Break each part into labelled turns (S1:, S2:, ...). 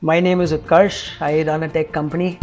S1: My name is Utkarsh. I run a tech company.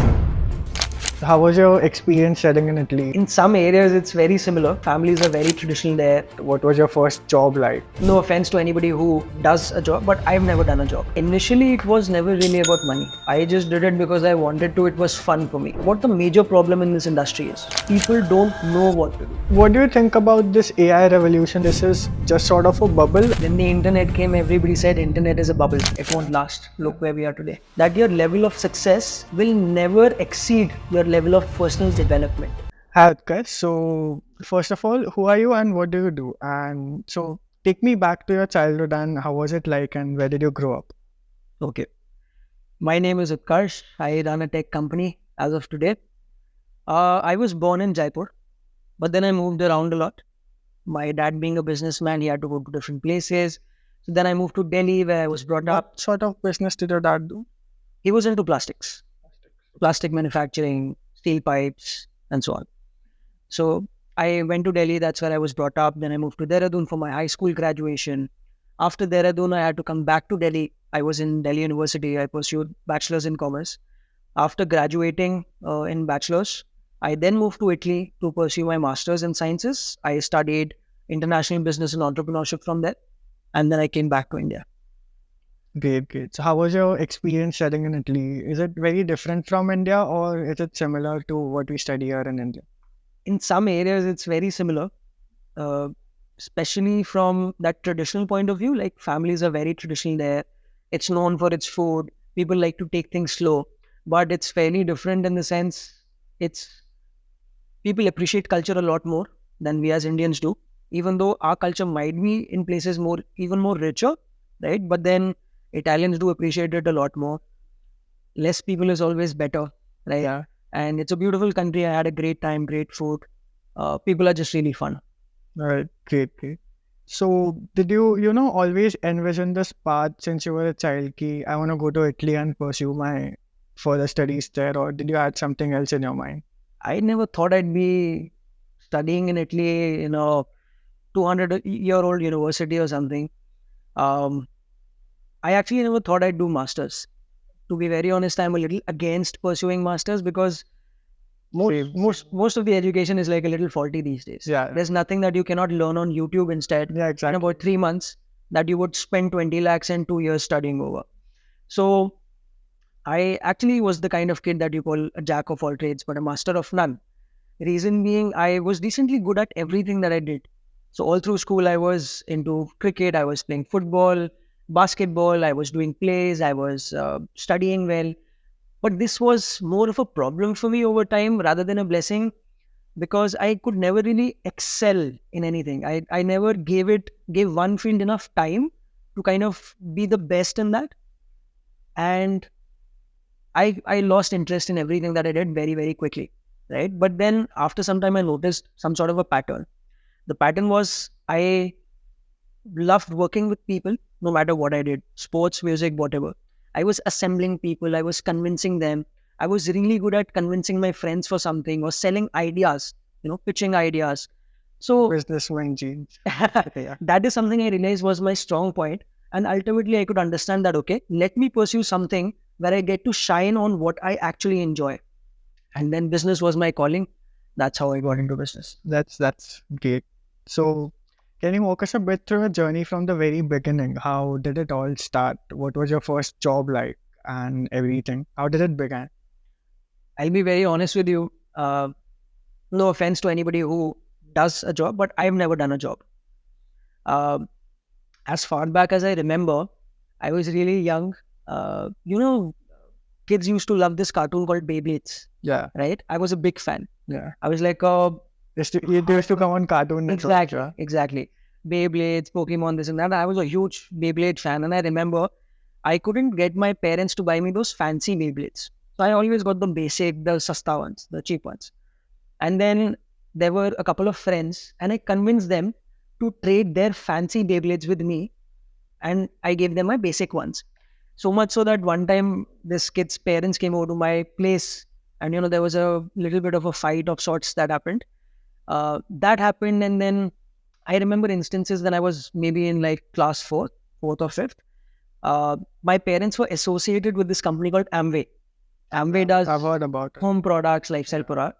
S2: How was your experience studying in Italy?
S1: In some areas, it's very similar. Families are very traditional there.
S2: What was your first job like?
S1: No offense to anybody who does a job, but I've never done a job. Initially, it was never really about money. I just did it because I wanted to. It was fun for me. What the major problem in this industry is, people don't know what to do.
S2: What do you think about this AI revolution? This is just sort of a bubble.
S1: When the internet came, everybody said internet is a bubble. It won't last. Look where we are today. That your level of success will never exceed your level of personal development.
S2: Hi, Utkarsh. So, first of all, who are you and what do you do? And so, take me back to your childhood and how was it like and where did you grow up?
S1: Okay. My name is Utkarsh. I run a tech company as of today. I was born in Jaipur, but then I moved around a lot. My dad being a businessman, he had to go to different places. So then I moved to Delhi where I was brought up.
S2: What sort of business did your dad do?
S1: He was into plastics, plastic manufacturing, steel pipes, and so on. So I went to Delhi. That's where I was brought up. Then I moved to Dehradun for my high school graduation. After Dehradun, I had to come back to Delhi. I was in Delhi University. I pursued bachelor's in commerce. After graduating in bachelor's, I then moved to Italy to pursue my master's in sciences. I studied international business and entrepreneurship from there. And then I came back to India.
S2: Great, great. So, how was your experience studying in Italy? Is it very different from India or is it similar to what we study here in India?
S1: In some areas, it's very similar, uh, especially from that traditional point of view. Like families are very traditional there. It's known for its food. People like to take things slow, but it's fairly different in the sense it's people appreciate culture a lot more than we as Indians do. Even though our culture might be in places more, even more richer, right? But then Italians do appreciate it a lot more. Less people is always better, right?
S2: Yeah.
S1: And it's a beautiful country. I had a great time, great food. People are just really fun.
S2: All right, great, great. So, did you always envision this path since you were a child? Ki, I want to go to Italy and pursue my further studies there, or did you add something else in your mind?
S1: I never thought I'd be studying in Italy, 200-year-old university or something. Um, I actually never thought I'd do masters. To be very honest, I'm a little against pursuing masters because
S2: Same.
S1: most of the education is like a little faulty these days.
S2: Yeah.
S1: There's nothing that you cannot learn on YouTube instead.
S2: Yeah,
S1: In
S2: exactly.
S1: about 3 months that you would spend 20 lakhs and 2 years studying over. So I actually was the kind of kid that you call a jack of all trades, but a master of none. Reason being, I was decently good at everything that I did. So all through school, I was into cricket, I was playing football, basketball, I was doing plays, I was studying well. But this was more of a problem for me over time rather than a blessing because I could never really excel in anything. I never gave one field enough time to kind of be the best in that. And I lost interest in everything that I did very, very quickly. Right. But then after some time, I noticed some sort of a pattern. The pattern was I loved working with people no matter what I did, sports, music, whatever. I was assembling people, I was convincing them. I was really good at convincing my friends for something or selling ideas, pitching ideas. So
S2: Businessman genes. Yeah.
S1: that is something I realized was my strong point. And ultimately, I could understand that, okay, let me pursue something where I get to shine on what I actually enjoy. And then business was my calling. That's how I got into business.
S2: That's great. So, can you walk us a bit through a journey from the very beginning? How did it all start? What was your first job like and everything? How did it begin?
S1: I'll be very honest with you. No offense to anybody who does a job, but I've never done a job. Um, as far back as I remember, I was really young. Kids used to love this cartoon called Beyblades,
S2: Yeah.
S1: right? I was a big fan.
S2: Yeah.
S1: I was like,
S2: It used to come on Cartoon Network.
S1: exactly. Beyblades, Pokemon, this and that. I was a huge Beyblade fan. And I remember I couldn't get my parents to buy me those fancy Beyblades. So I always got the basic, the sasta ones, the cheap ones. And then there were a couple of friends, and I convinced them to trade their fancy Beyblades with me, and I gave them my basic ones. So much so that one time this kid's parents came over to my place, and there was a little bit of a fight of sorts that happened. That happened, and then I remember instances when I was maybe in like class fourth or fifth. My parents were associated with this company called Amway. Amway
S2: I've
S1: does
S2: heard about it.
S1: home products, lifestyle products.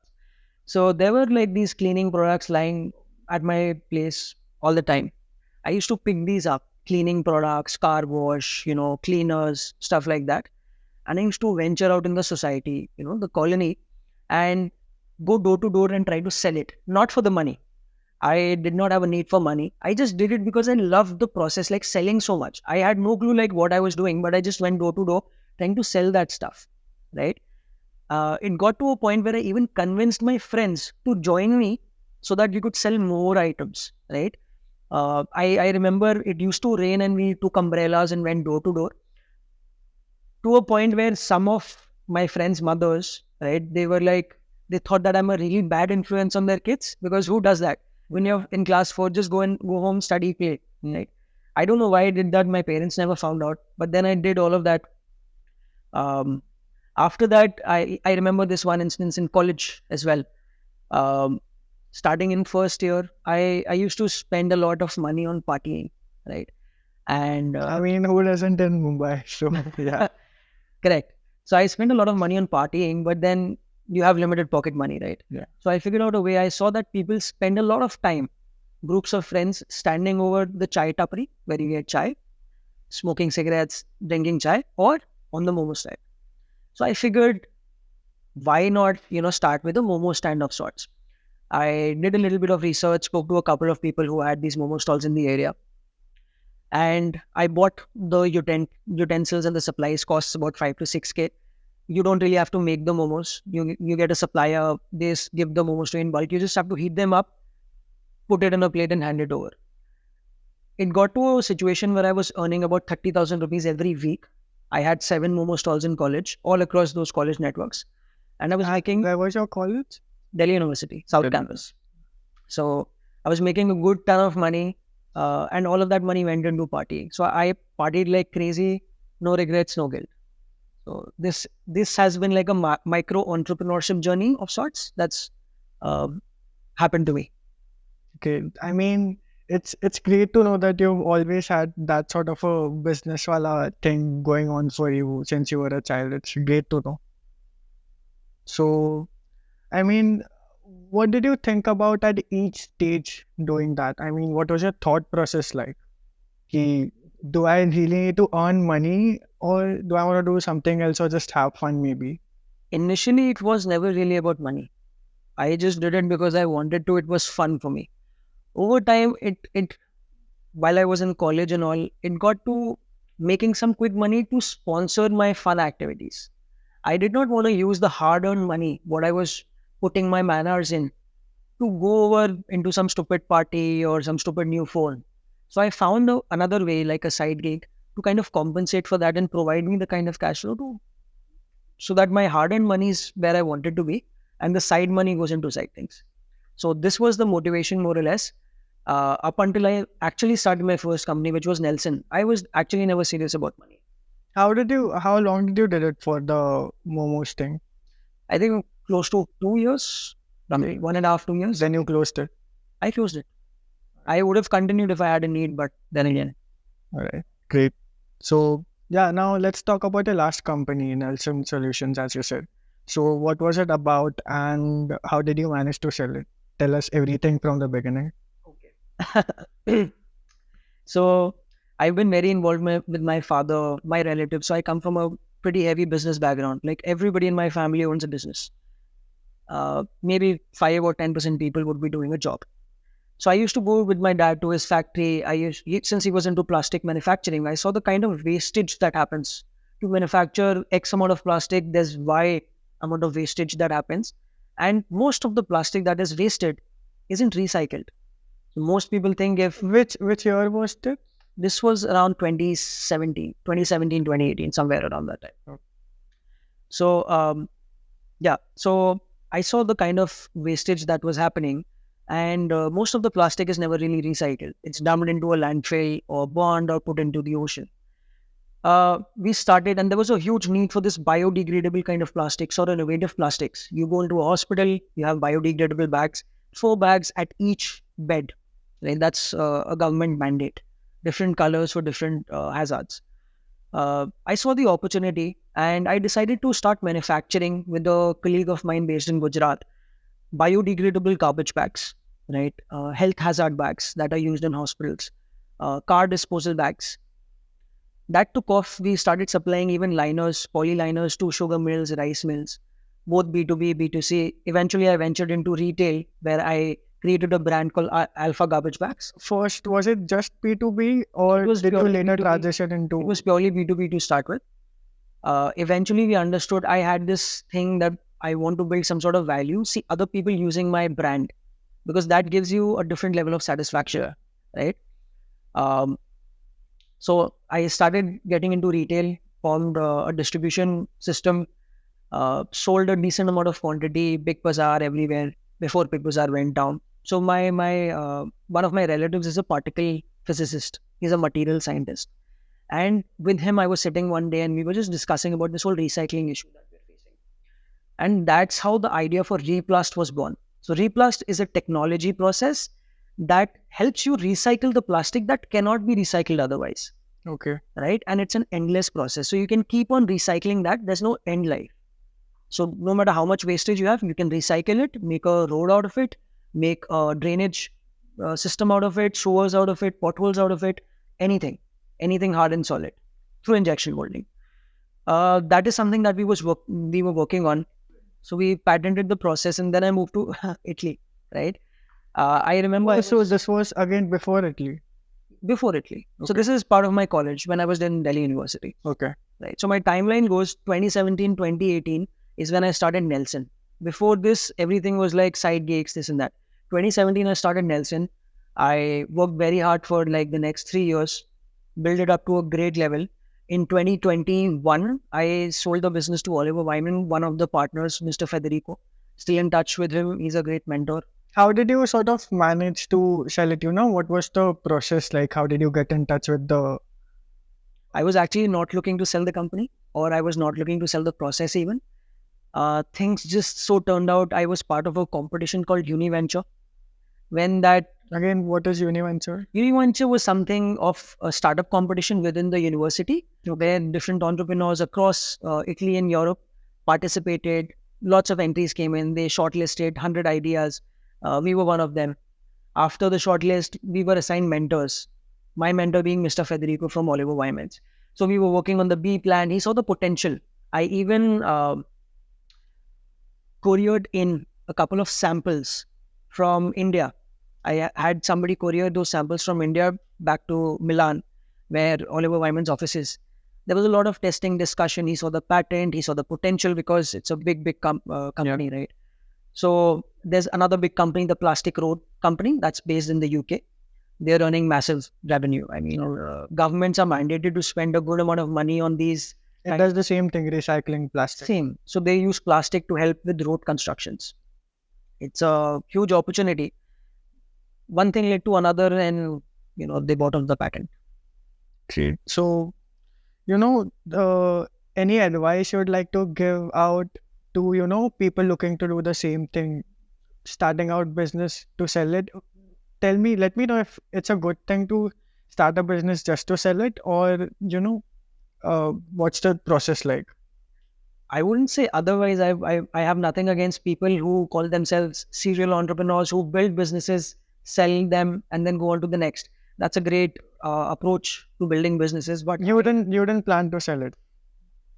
S1: So there were like these cleaning products lying at my place all the time. I used to pick these up, cleaning products, car wash, cleaners, stuff like that. And I used to venture out in the society, the colony, and go door to door and try to sell it. Not for the money. I did not have a need for money. I just did it because I loved the process, like selling so much. I had no clue like what I was doing, but I just went door to door trying to sell that stuff, right? It got to a point where I even convinced my friends to join me so that we could sell more items, right? I remember it used to rain and we took umbrellas and went door to door to a point where some of my friends' mothers, right, they were like, they thought that I'm a really bad influence on their kids because who does that? When you're in class 4, just go home, study, play, right? I don't know why I did that. My parents never found out, but then I did all of that. Um, After that, I remember this one instance in college as well. Um, Starting in first year, I used to spend a lot of money on partying, right? And
S2: I mean, who doesn't in Mumbai? So yeah.
S1: correct. So I spent a lot of money on partying, but then you have limited pocket money, right?
S2: Yeah.
S1: So I figured out a way. I saw that people spend a lot of time, groups of friends standing over the chai tapri where you get chai, smoking cigarettes, drinking chai, or on the momo stand. So I figured, why not, start with a momo stand of sorts. I did a little bit of research, spoke to a couple of people who had these momo stalls in the area, and I bought the utensils and the supplies. Costs about 5 to 6K. You don't really have to make the momos. You get a supplier. They give the momos to you in bulk. You just have to heat them up, put it in a plate, and hand it over. It got to a situation where I was earning about 30,000 rupees every week. I had 7 momo stalls in college, all across those college networks, and I was making
S2: Where was your college?
S1: Delhi University, South
S2: Delhi.
S1: Campus. So I was making a good ton of money, and all of that money went into partying. So I partied like crazy, no regrets, no guilt. So this has been like a micro entrepreneurship journey of sorts that's um happened to me.
S2: Okay. I mean, it's great to know that you've always had that sort of a business wala thing going on for you since you were a child. It's great to know. So, I mean, what did you think about at each stage doing that? I mean, what was your thought process like? Ki, do I really need to earn money or do I want to do something else or just have fun maybe?
S1: Initially, it was never really about money. I just did it because I wanted to. It was fun for me. Over time, it while I was in college and all, it got to making some quick money to sponsor my fun activities. I did not want to use the hard-earned money, what I was putting my manners in, to go over into some stupid party or some stupid new phone. So I found another way, like a side gig, to kind of compensate for that and provide me the kind of cash flow to, so that my hard-earned money is where I wanted to be, and the side money goes into side things. So this was the motivation, more or less. Up until I actually started my first company, which was Nelson, I was actually never serious about money.
S2: How long did you did it for the Momos thing?
S1: I think close to 2 years,
S2: Okay.
S1: 1.5, 2 years.
S2: Then you closed it.
S1: I closed it. I would have continued if I had a need, but then again,
S2: All right. Great. So yeah, now let's talk about your last company, Nelson Solutions, as you said. So what was it about and how did you manage to sell it? Tell us everything from the beginning.
S1: okay. So I've been very involved with my father, my relatives. So I come from a pretty heavy business background. Like everybody in my family owns a business. Maybe 5 or 10% people would be doing a job. So I used to go with my dad to his factory. Since he was into plastic manufacturing, I saw the kind of wastage that happens to manufacture X amount of plastic. There's Y amount of wastage that happens, and most of the plastic that is wasted isn't recycled. So most people think if
S2: Which year was it?
S1: this was around 2017, 2018, somewhere around that time.
S2: Okay.
S1: So yeah, so I saw the kind of wastage that was happening, and most of the plastic is never really recycled. It's dumped into a landfill or burned or put into the ocean. We started, and there was a huge need for this biodegradable kind of plastics or innovative plastics. You go into a hospital, you have biodegradable bags, 4 bags at each bed. Right? That's a government mandate. Different colors for different hazards. I saw the opportunity and I decided to start manufacturing with a colleague of mine based in Gujarat biodegradable garbage bags, right? Health hazard bags that are used in hospitals, car disposal bags. That took off. We started supplying even liners, polyliners to sugar mills, rice mills, both B2B, B2C. Eventually, I ventured into retail where I created a brand called Alpha Garbage Bags.
S2: First, was it just B2B
S1: It
S2: or
S1: was
S2: did you
S1: purely
S2: later
S1: B2B.
S2: transition
S1: It
S2: into?
S1: was purely B2B to start with. Eventually, we understood I had this thing that I want to build some sort of value, see other people using my brand, because that gives you a different level of satisfaction, right? Um, so I started getting into retail, formed a distribution system, sold a decent amount of quantity, Big Bazaar everywhere before Big Bazaar went down. So my one of my relatives is a particle physicist. He's a material scientist, and with him I was sitting one day and we were just discussing about this whole recycling issue that we're facing. And that's how the idea for Replast was born. So Replast is a technology process that helps you recycle the plastic that cannot be recycled otherwise,
S2: Okay.
S1: right? And it's an endless process. So you can keep on recycling that. There's no end life. So no matter how much wastage you have, you can recycle it, make a road out of it, make a drainage system out of it, sewers out of it, potholes out of it, anything, anything hard and solid through injection molding. That is something that we were working on. So we patented the process, and then I moved to Italy, right? I remember
S2: Oh, so this was again before Italy.
S1: before Italy. So
S2: Okay.
S1: this is part of my college when I was in Delhi University,
S2: Okay.
S1: right? So my timeline goes 2017, 2018 is when I started Nelson. Before this, everything was like side gigs, this and that. 2017, I started Nelson. I worked very hard for like the next 3 years, build it up to a great level. In 2021, I sold the business to Oliver Wyman, one of the partners, Mr. Federico. Still in touch with him. He's a great mentor.
S2: How did you sort of manage to sell it? What was the process like? How did you get in touch with the?
S1: I was actually not looking to sell the company, or I was not looking to sell the process even. Things just so turned out. I was part of a competition called Univenture. When that
S2: Again, what is Univenture?
S1: Univenture was something of a startup competition within the university, where different entrepreneurs across Italy and Europe participated. Lots of entries came in. They shortlisted 100 ideas. We were one of them. After the shortlist, we were assigned mentors. My mentor being Mr. Federico from Oliver Wyman. So we were working on the B plan. He saw the potential. I even couriered in a couple of samples from India. I had somebody courier those samples from India back to Milan, where Oliver Wyman's office is. There was a lot of testing discussion. He saw the patent, he saw the potential because it's a big company, right? So there's another big company, the Plastic Road Company, that's based in the UK. They're earning massive revenue. I mean, governments are mandated to spend a good amount of money on these.
S2: It does the same thing, recycling plastic.
S1: Same. So they use plastic to help with road constructions. It's a huge opportunity. One thing led to another, and they bought off the patent.
S2: Okay. So, any advice you would like to give out to, people looking to do the same thing, starting out business to sell it? Let me know if it's a good thing to start a business just to sell it, or, what's the process like?
S1: I wouldn't say otherwise. I have nothing against people who call themselves serial entrepreneurs who build businesses, sell them, and then go on to the next. That's a great approach to building businesses. But
S2: You didn't plan to sell it.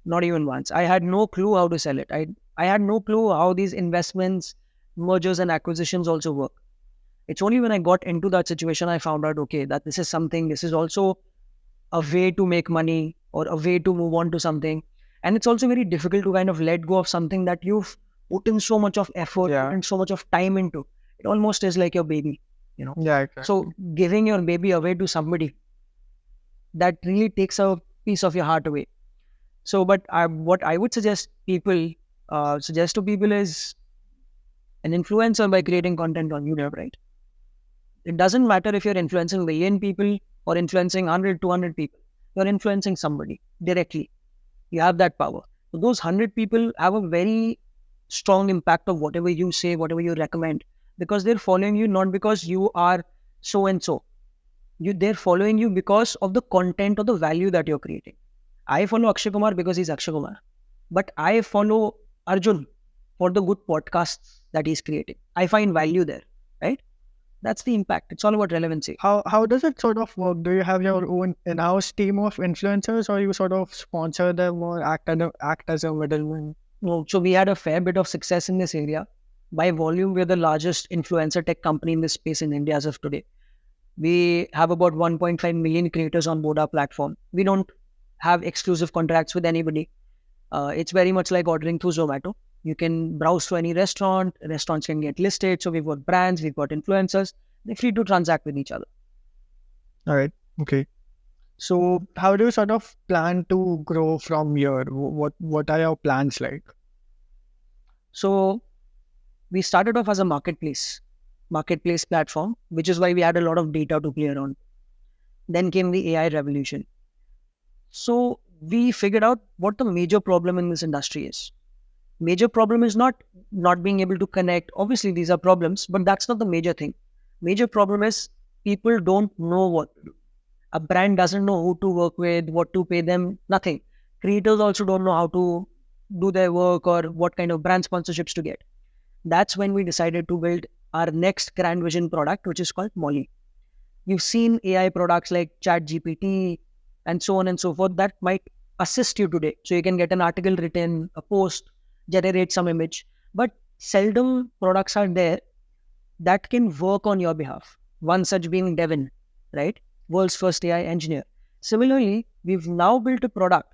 S1: not even once. I had no clue how to sell it. I had no clue how these investments, mergers, and acquisitions also work. It's only when I got into that situation I found out, okay, that this is something. This is also a way to make money or a way to move on to something. And it's also very difficult to kind of let go of something that you've put in so much of effort and so much of time into. It almost is like your baby.
S2: Yeah, exactly.
S1: So giving your baby away to somebody, that really takes a piece of your heart away. So, but what I would suggest to people is an influencer by creating content on YouTube, right? It doesn't matter if you're influencing a million people or influencing 100, 200 people. You're influencing somebody directly. You have that power. So those 100 people have a very strong impact of whatever you say, whatever you recommend, because they're following you not because you are so and so. They're following you because of the content or the value that you're creating. I follow Akshay Kumar because he's Akshay Kumar, but I follow Arjun for the good podcasts that he's creating. I find value there, right? That's the impact. It's all about relevancy.
S2: How does it sort of work? Do you have your own in-house team of influencers, or you sort of sponsor them or act as a middleman?
S1: No, so we had a fair bit of success in this area. By volume, we're the largest influencer tech company in this space in India as of today. We have about 1.5 million creators on board our platform. We don't have exclusive contracts with anybody. It's very much like ordering through Zomato. You can browse to any restaurant. Restaurants can get listed. So we've got brands, we've got influencers. They're free to transact with each other.
S2: All right. Okay. So how do you sort of plan to grow from here? What are your plans like?
S1: So we started off as a marketplace platform, which is why we had a lot of data to play around. Then came the AI revolution. So we figured out what the major problem in this industry is. Major problem is not being able to connect. Obviously, these are problems, but that's not the major thing. Major problem is people don't know what to do. A brand doesn't know who to work with, what to pay them, nothing. Creators also don't know how to do their work or what kind of brand sponsorships to get. That's when we decided to build our next grand vision product, which is called Molly. You've seen AI products like ChatGPT and so on and so forth that might assist you today. So you can get an article written, a post, generate some image. But seldom products are there that can work on your behalf. One such being Devin, right? World's first AI engineer. Similarly, we've now built a product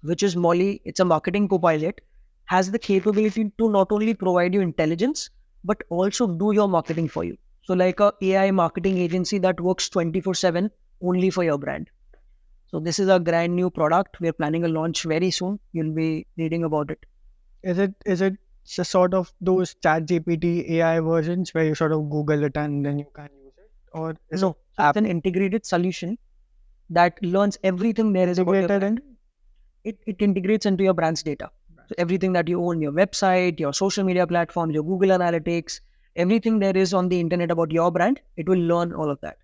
S1: which is Molly. It's a marketing copilot, has the capability to not only provide you intelligence, but also do your marketing for you. So like a AI marketing agency that works 24/7 only for your brand. So this is a brand new product. We're planning a launch very soon. You'll be reading about it.
S2: Is it just sort of those ChatGPT AI versions where you sort of Google it and then you can use it, or is it
S1: No, it's an integrated solution that learns everything there is about your
S2: integrated
S1: brand.
S2: in?
S1: It integrates into your brand's data. So everything that you own, your website, your social media platforms, your Google Analytics, everything there is on the internet about your brand, it will learn all of that.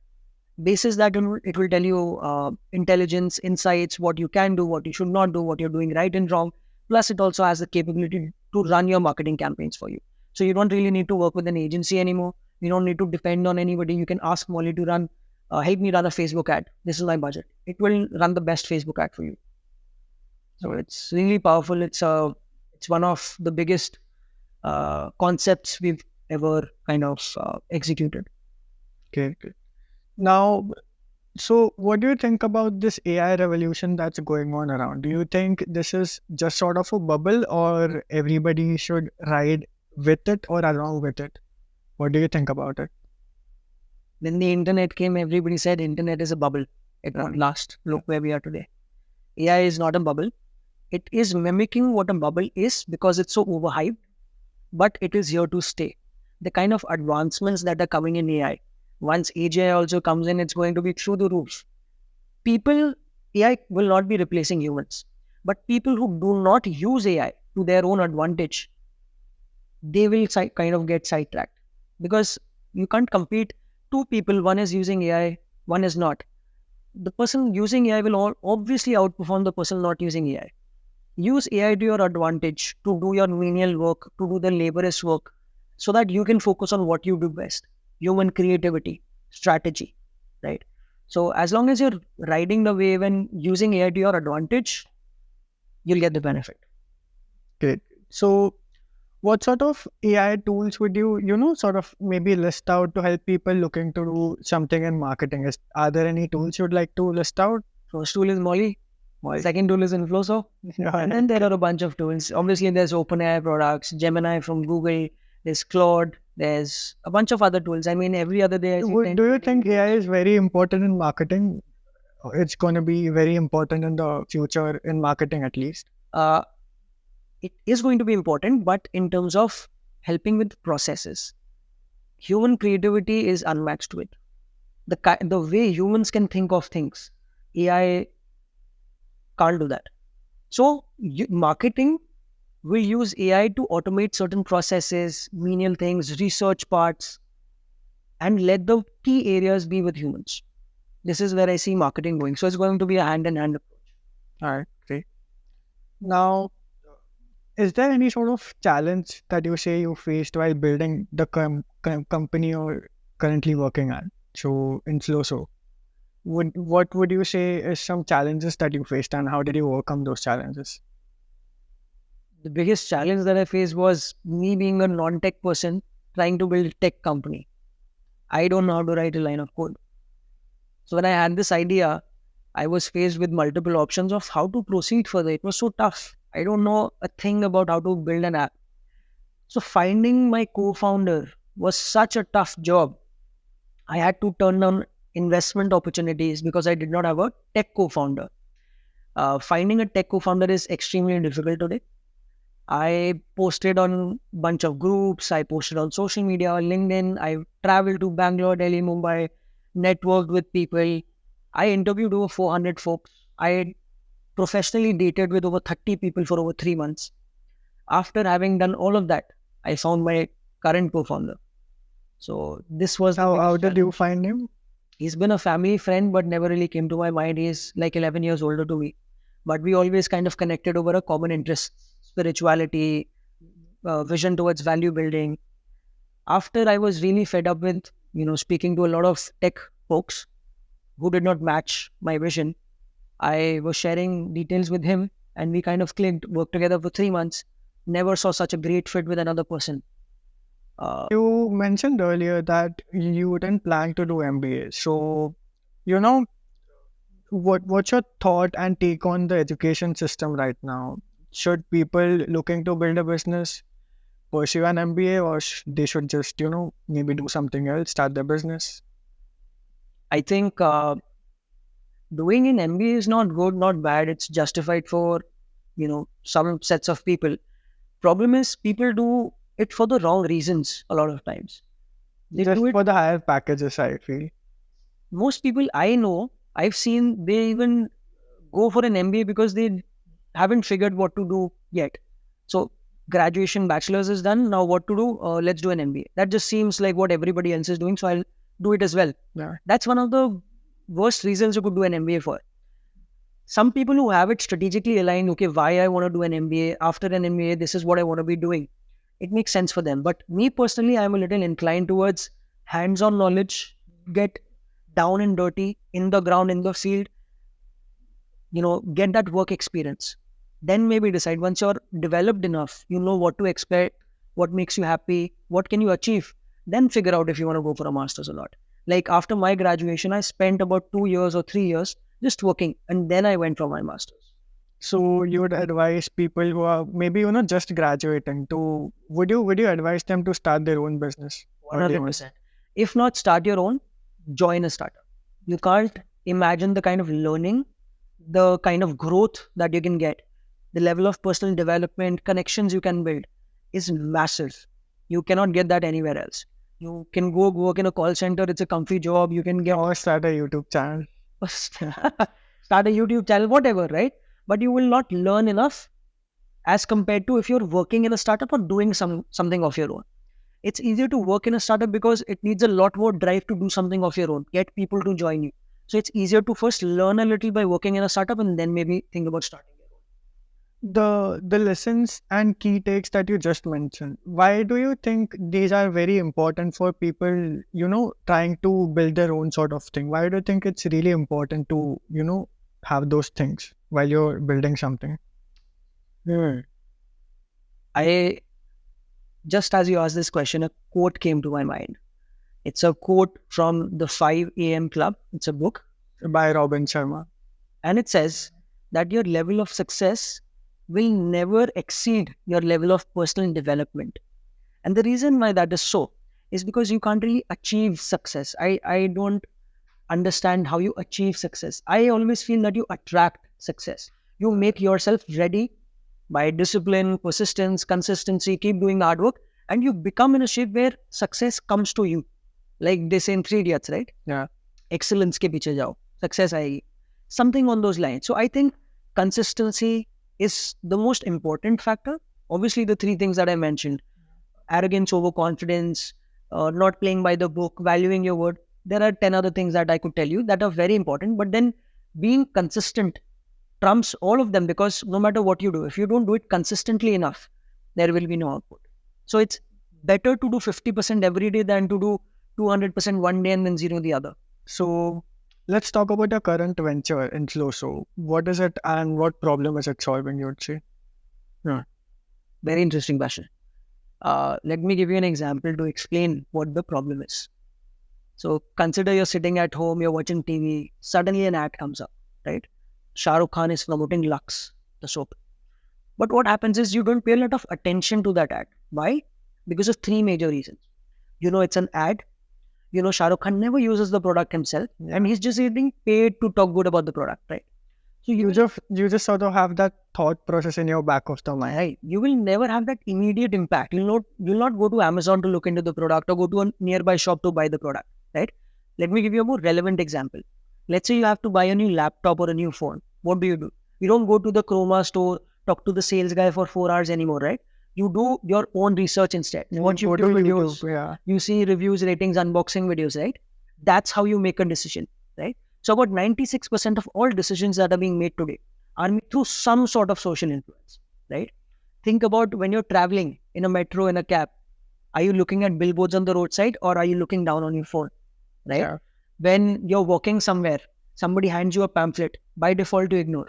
S1: Basis that it will tell you intelligence, insights, what you can do, what you should not do, what you're doing right and wrong. Plus, it also has the capability to run your marketing campaigns for you. So you don't really need to work with an agency anymore. You don't need to depend on anybody. You can ask Molly to help me run a Facebook ad. This is my budget. It will run the best Facebook ad for you. So it's really powerful. It's one of the biggest concepts we've ever kind of executed.
S2: Okay. Okay. Now, so what do you think about this AI revolution that's going on around? Do you think this is just sort of a bubble, or everybody should ride with it or along with it? What do you think about it?
S1: When the internet came, everybody said internet is a bubble. It won't last. Look where we are today. AI is not a bubble. It is mimicking what a bubble is because it's so overhyped, but it is here to stay. The kind of advancements that are coming in AI, once AGI also comes in, it's going to be through the roof. AI will not be replacing humans, but people who do not use AI to their own advantage, they will kind of get sidetracked because you can't compete two people. One is using AI, one is not. The person using AI will obviously outperform the person not using AI. Use AI to your advantage to do your menial work, to do the laborious work, so that you can focus on what you do best: human creativity, strategy, right? So as long as you're riding the wave and using AI to your advantage, you'll get the benefit.
S2: Great. So, what sort of AI tools would you sort of maybe list out to help people looking to do something in marketing? Are there any tools you'd like to list out?
S1: First tool is Molly. Second tool is Infloso. And then there are a bunch of tools. Obviously, there's OpenAI products, Gemini from Google, there's Claude, there's a bunch of other tools. I mean, every other day I see 10
S2: Do you
S1: 20
S2: think
S1: tools.
S2: AI is very important in marketing? It's going to be very important in the future in marketing, at least.
S1: Uh, it is going to be important, but in terms of helping with processes, human creativity is unmatched with the way humans can think of things. AI can't do that. So marketing will use AI to automate certain processes, menial things, research parts, and let the key areas be with humans. This is where I see marketing going. So it's going to be a hand in hand approach.
S2: All right, great. Now, is there any sort of challenge that you say you faced while building the company you're currently working at? So in Floso, what would you say is some challenges that you faced, and how did you overcome those challenges?
S1: The biggest challenge that I faced was me being a non-tech person trying to build a tech company. I don't know how to write a line of code. So when I had this idea, I was faced with multiple options of how to proceed further. It was so tough. I don't know a thing about how to build an app. So finding my co-founder was such a tough job. I had to turn down investment opportunities because I did not have a tech co-founder. Finding a tech co-founder is extremely difficult today. I posted on bunch of groups. I posted on social media, on LinkedIn. I traveled to Bangalore, Delhi, Mumbai, networked with people. I interviewed over 400 folks. I professionally dated with over 30 people for over 3 months. After having done all of that, I found my current co-founder. So this was the
S2: How
S1: biggest
S2: did you
S1: challenge.
S2: find him?
S1: He's been a family friend, but never really came to my mind. He's like 11 years older to me. But we always kind of connected over a common interest, spirituality, vision towards value building. After I was really fed up with, speaking to a lot of tech folks who did not match my vision, I was sharing details with him and we kind of clicked, worked together for 3 months. Never saw such a great fit with another person. Uh,
S2: You mentioned earlier that you didn't plan to do MBA. So, you know, what's your thought and take on the education system right now? Should people looking to build a business pursue an MBA, or they should just, maybe do something else, start their business?
S1: I think doing an MBA is not good, not bad. It's justified for, some sets of people. Problem is people do it for the wrong reasons a lot of times. They
S2: Just
S1: do it.
S2: for the higher packages, I feel.
S1: Most people I know, I've seen they even go for an MBA because they haven't figured what to do yet. So graduation, bachelor's is done. Now what to do? Let's do an MBA. That just seems like what everybody else is doing. So I'll do it as well.
S2: Yeah.
S1: That's one of the worst reasons you could do an MBA for. Some people who have it strategically aligned, okay, why I want to do an MBA, after an MBA, this is what I want to be doing. It makes sense for them. But me personally, I'm a little inclined towards hands-on knowledge, get down and dirty, in the ground, in the field, get that work experience. Then maybe decide once you're developed enough, you know what to expect, what makes you happy, what can you achieve. Then figure out if you want to go for a master's or not. Like after my graduation, I spent about 2 years or 3 years just working, and then I went for my master's.
S2: So you would advise people who are maybe, just graduating to, would you advise them to start their own business early on?
S1: 100%. If not start your own, join a startup. You can't imagine the kind of learning, the kind of growth that you can get, the level of personal development, connections you can build is massive. You cannot get that anywhere else. You can go work in a call center, it's a comfy job. You can get
S2: Or start a YouTube channel.
S1: start a YouTube channel, whatever, right? But you will not learn enough as compared to if you're working in a startup or doing something of your own. It's easier to work in a startup because it needs a lot more drive to do something of your own, get people to join you. So it's easier to first learn a little by working in a startup and then maybe think about starting your own.
S2: The lessons and key takes that you just mentioned, why do you think these are very important for people, trying to build their own sort of thing? Why do you think it's really important to, have those things while you're building something?
S1: I just as you asked this question, a quote came to my mind. It's a quote from the 5 a.m. Club. It's a book.
S2: By Robin Sharma.
S1: And it says that your level of success will never exceed your level of personal development. And the reason why that is so is because you can't really achieve success. I don't understand how you achieve success. I always feel that you attract success. You make yourself ready by discipline, persistence, consistency, keep doing the hard work, and you become in a shape where success comes to you. Like they say in Three Idiots, right?
S2: Yeah.
S1: Excellence ke piche jao, success aayegi. Something on those lines. So I think consistency is the most important factor. Obviously, the three things that I mentioned: arrogance, overconfidence, not playing by the book, valuing your word. There are 10 other things that I could tell you that are very important. But then being consistent trumps all of them, because no matter what you do, if you don't do it consistently enough, there will be no output. So it's better to do 50% every day than to do 200% one day and then zero the other.
S2: So let's talk about your current venture in Flow. So what is it and what problem is it solving, you would say? Yeah.
S1: Very interesting question. Let me give you an example to explain what the problem is. So consider you're sitting at home, you're watching TV, suddenly an ad comes up, right? Shah Rukh Khan is promoting Lux, the soap. But what happens is you don't pay a lot of attention to that ad. Why? Because of three major reasons. You know it's an ad. You know Shah Rukh Khan never uses the product himself, and he's just getting paid to talk good about the product, right? So
S2: You just sort of have that thought process in your back of the mind.
S1: right, you will never have that immediate impact. You'll not go to Amazon to look into the product or go to a nearby shop to buy the product, right? Let me give you a more relevant example. Let's say you have to buy a new laptop or a new phone. What do? You don't go to the Chroma store, talk to the sales guy for 4 hours anymore, right? You do your own research instead. Watch
S2: Go to
S1: YouTube videos.
S2: YouTube, yeah.
S1: You see reviews, ratings, unboxing videos, right? That's how you make a decision, right? So about 96% of all decisions that are being made today are made through some sort of social influence, right? Think about when you're traveling in a metro, in a cab. Are you looking at billboards on the roadside or are you looking down on your phone, right?
S2: Yeah.
S1: When you're walking somewhere, somebody hands you a pamphlet, by default you ignore,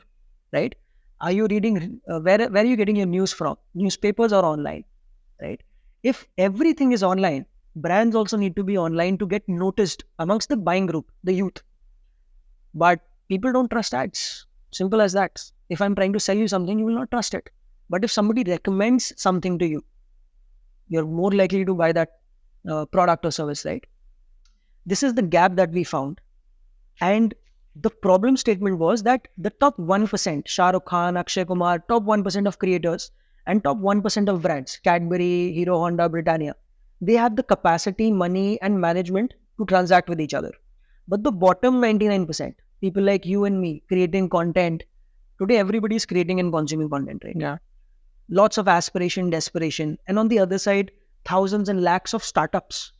S1: right? Are you reading, where are you getting your news from? Newspapers or online, right? If everything is online, brands also need to be online to get noticed amongst the buying group, the youth. But people don't trust ads. Simple as that. If I'm trying to sell you something, you will not trust it. But if somebody recommends something to you, you're more likely to buy that product or service, right? This is the gap that we found. And the problem statement was that the top 1%, Shah Rukh Khan, Akshay Kumar, top 1% of creators and top 1% of brands, Cadbury, Hero, Honda, Britannia, they have the capacity, money and management to transact with each other. But the bottom 99%, people like you and me creating content, today everybody is creating and consuming content, right?
S2: Yeah.
S1: Lots of aspiration, desperation. And on the other side, thousands and lakhs of startups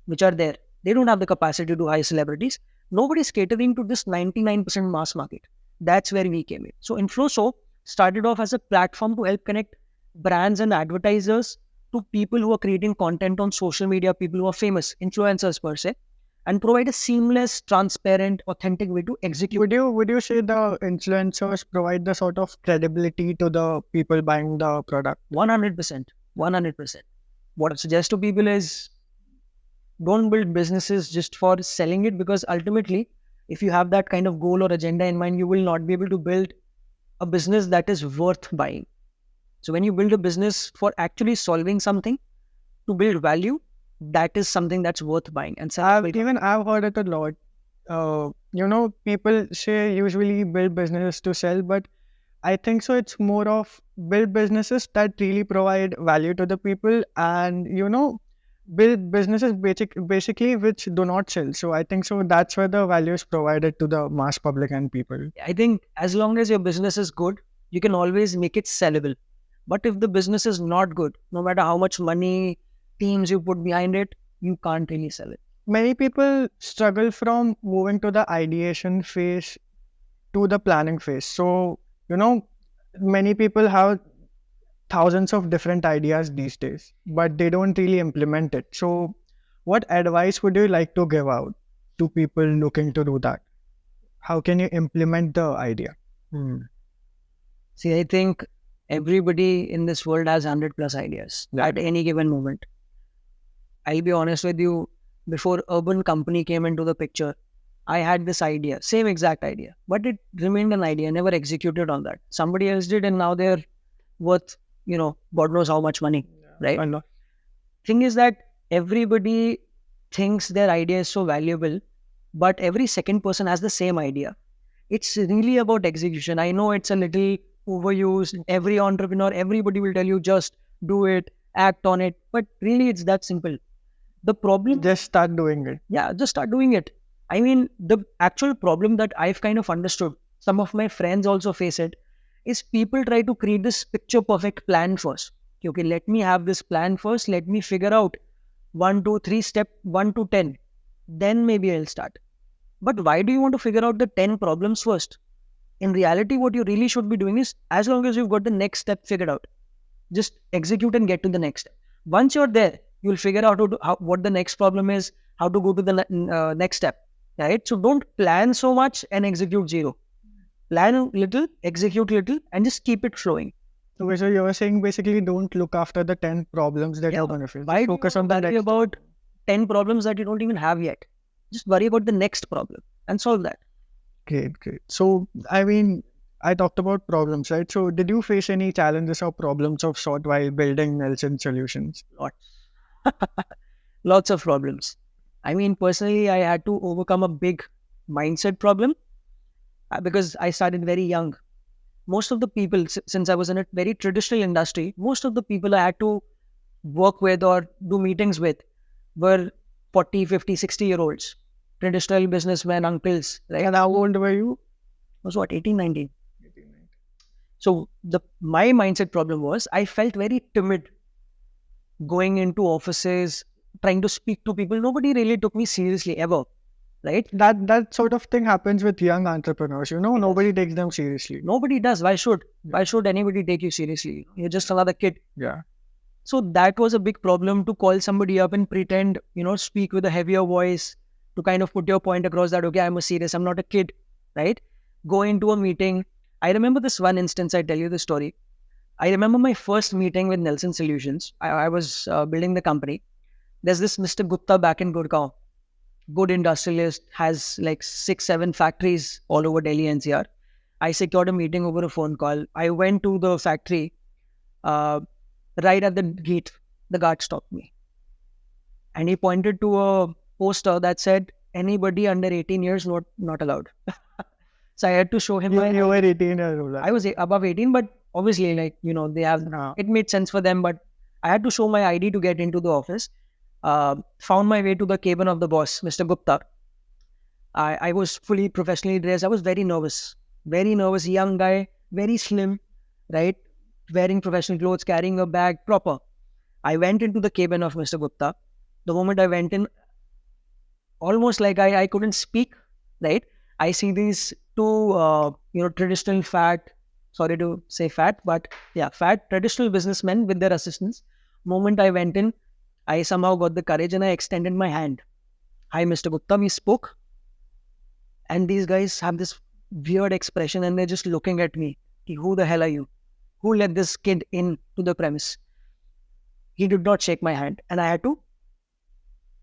S1: which are there. They don't have the capacity to hire celebrities. Nobody's catering to this 99% mass market. That's where we came in. So Infloso started off as a platform to help connect brands and advertisers to people who are creating content on social media, people who are famous, influencers per se, and provide a seamless, transparent, authentic way to execute.
S2: Would you say the influencers provide the sort of credibility to the people buying the product?
S1: 100%. 100%. What I suggest to people is don't build businesses just for selling it, because ultimately, if you have that kind of goal or agenda in mind, you will not be able to build a business that is worth buying. So when you build a business for actually solving something to build value, that is something that's worth buying. And so
S2: I've heard it a lot. People say usually build businesses to sell, but I think so. It's more of build businesses that really provide value to the people, and build businesses basically which do not sell. So I think so. That's where the value is provided to the mass public and people.
S1: I think as long as your business is good, you can always make it sellable. But if the business is not good, no matter how much money, teams you put behind it, you can't really sell it.
S2: Many people struggle from moving to the ideation phase to the planning phase. So, many people have thousands of different ideas these days, but they don't really implement it. So, what advice would you like to give out to people looking to do that? How can you implement the idea?
S1: See, I think everybody in this world has 100 plus ideas at any given moment. I'll be honest with you, before Urban Company came into the picture, I had this idea, same exact idea, but it remained an idea, never executed on that. Somebody else did, and now they're worth, God knows how much money, right?
S2: I know.
S1: Thing is that everybody thinks their idea is so valuable, but every second person has the same idea. It's really about execution. I know it's a little overused. Every entrepreneur, everybody will tell you just do it, act on it, but really it's that simple. The problem,
S2: Just start doing it.
S1: yeah, just start doing it. I mean, the actual problem that I've kind of understood, some of my friends also face it, is people try to create this picture perfect plan first. Okay, let me have this plan first. Let me figure out 1, 2, 3, step 1 to 10. Then maybe I'll start. But why do you want to figure out the 10 problems first? In reality, what you really should be doing is, as long as you've got the next step figured out, just execute and get to the next step. Once you're there, you'll figure out what the next problem is, how to go to the next step, right? So don't plan so much and execute zero. Plan little, execute little, and just keep it flowing.
S2: Okay, so you were saying basically don't look after the 10 problems that you're going to face.
S1: Why
S2: Focus on
S1: do
S2: the
S1: you worry
S2: next.
S1: about 10 problems that you don't even have yet? Just worry about the next problem and solve that.
S2: Great, great. So, I mean, I talked about problems, right? So, did you face any challenges or problems of sort while building Nelson Solutions?
S1: Lots. Lots of problems. I mean, personally, I had to overcome a big mindset problem because I started very young. Most of the people, since I was in a very traditional industry, most of the people I had to work with or do meetings with were 40, 50, 60-year-olds, traditional businessmen, uncles, right?
S2: And how old were you?
S1: Was what, 18, 19? So my mindset problem was I felt very timid going into offices, trying to speak to people. Nobody really took me seriously ever, right?
S2: That sort of thing happens with young entrepreneurs. You know, nobody takes them seriously.
S1: Nobody does. Why should anybody take you seriously? You're just another kid.
S2: Yeah.
S1: So that was a big problem, to call somebody up and pretend, speak with a heavier voice, to kind of put your point across that, okay, I'm a serious, I'm not a kid, right? Go into a meeting. I remember this one instance, I tell you the story. I remember my first meeting with Nelson Solutions. I was building the company. There's this Mr. Gupta back in Gurgaon, good industrialist, has like 6, 7 factories all over Delhi NCR. I secured a meeting over a phone call. I went to the factory. Right at the gate, the guard stopped me. And he pointed to a poster that said, anybody under 18 years not allowed. So I had to show him
S2: You were 18 years old.
S1: I was above 18, but obviously, they have, it made sense for them, but I had to show my ID to get into the office. Found my way to the cabin of the boss, Mr. Gupta. I was fully professionally dressed. I was very nervous, young guy, very slim, right? Wearing professional clothes, carrying a bag, proper. I went into the cabin of Mr. Gupta. The moment I went in, almost like I couldn't speak, right? I see these two, traditional fat, sorry to say fat, but yeah, fat traditional businessmen with their assistants. Moment I went in, I somehow got the courage and I extended my hand. Hi, Mr. Gupta, we spoke. And these guys have this weird expression and they're just looking at me. Who the hell are you? Who let this kid in to the premise? He did not shake my hand and I had to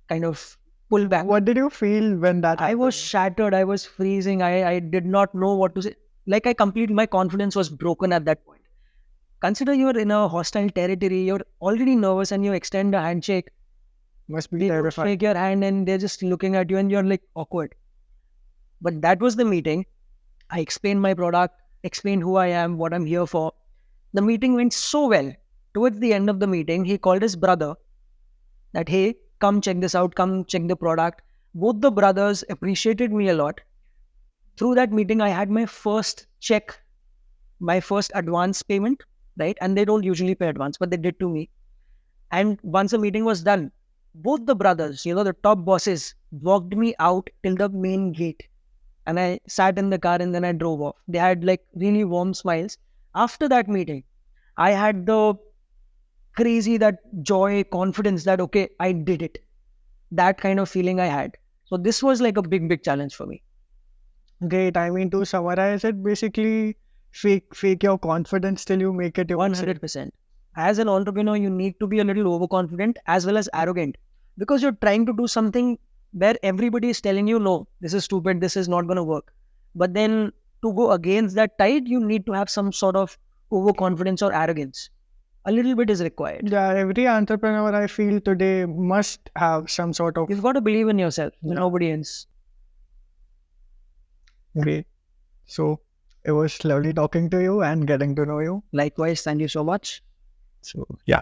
S1: kind of pull back.
S2: What did you feel when that happened?
S1: I was shattered. I was freezing. I did not know what to say. My confidence was broken at that point. Consider you're in a hostile territory. You're already nervous and you extend a handshake.
S2: Must be
S1: They
S2: terrifying.
S1: shake your hand and they're just looking at you and you're like awkward. But that was the meeting. I explained my product, explained who I am, what I'm here for. The meeting went so well. Towards the end of the meeting, he called his brother that, hey, come check this out, come check the product. Both the brothers appreciated me a lot. Through that meeting, I had my first check, my first advance payment, right? And they don't usually pay advance, but they did to me. And once the meeting was done, both the brothers, the top bosses, walked me out till the main gate. And I sat in the car and then I drove off. They had like really warm smiles. After that meeting, I had the crazy, that joy, confidence that, okay, I did it. That kind of feeling I had. So this was like a big, big challenge for me.
S2: Great. I mean, to summarize it, basically fake your confidence till you make it your
S1: 100%. As an entrepreneur, you need to be a little overconfident as well as arrogant, because you're trying to do something where everybody is telling you, no, this is stupid, this is not going to work. But then to go against that tide, you need to have some sort of overconfidence or arrogance. A little bit is required.
S2: Yeah, every entrepreneur I feel today must have some sort of.
S1: You've got to believe in yourself, nobody else.
S2: Great. So it was lovely talking to you and getting to know you.
S1: Likewise, thank you so much.
S2: So yeah.